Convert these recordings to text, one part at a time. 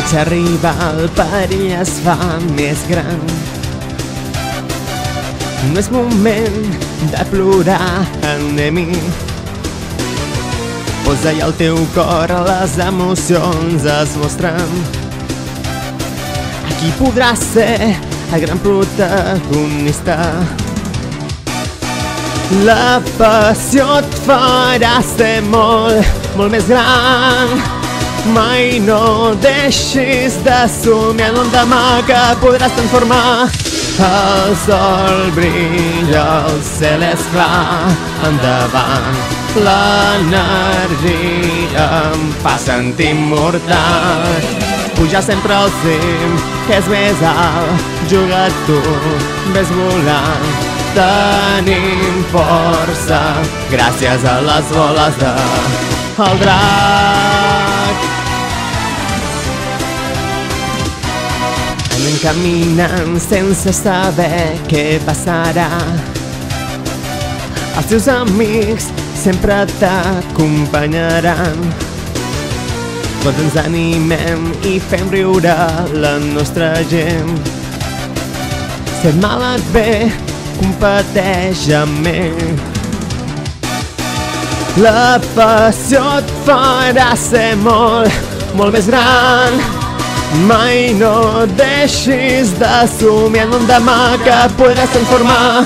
Potser arriba el perill es fa més gran. No és moment de plorar, anem-hi. Posa-hi el teu cor, les emocions es mostren. Aquí podràs ser el gran protagonista. La passió et farà ser molt, molt més gran. Mai no deixis de somiar en un demà que podràs transformar. El sol brilla, el cel és clar, endavant. L'energia em fa sentir immortal. Pujar sempre al cim, que és més alt. Juga tu, ves volant. Tenim força gràcies a les boles del drac. Anem caminant sense saber què passarà. Els teus amics sempre t'acompanyaran. Tots ens animem i fem riure la nostra gent. Si et mal et ve, competeix amb mi. La passió et farà ser molt, molt més gran. Mai no deixis de somiar en un demà que podràs transformar.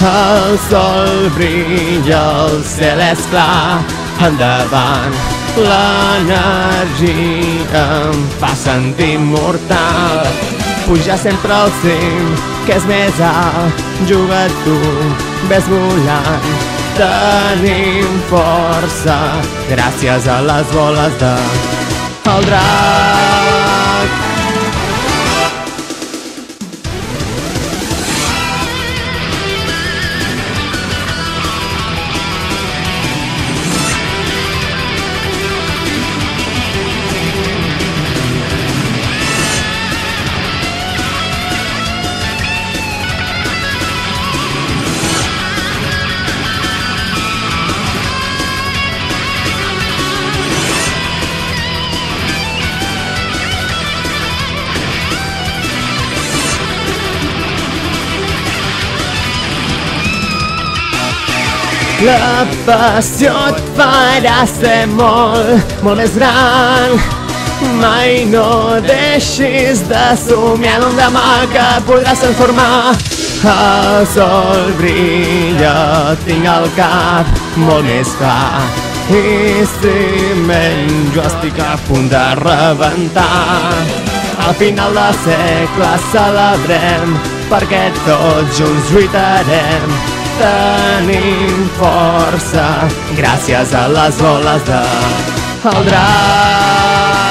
El sol brilla, el cel és clar, endavant. L'energia em fa sentir immortal. Pujar sempre al cim, que és més alt. Juga tu, ves volant. Tenim força gràcies a les boles del drac. La passió et farà ser molt, molt més gran. Mai no deixis de somiar en un demà que podràs transformar. El sol brilla, tinc el cap molt més clar. I si menys jo estic a punt de rebentar. Al final de segle celebrem, perquè tots junts lluitarem. Tenim força gràcies a les boles del drac.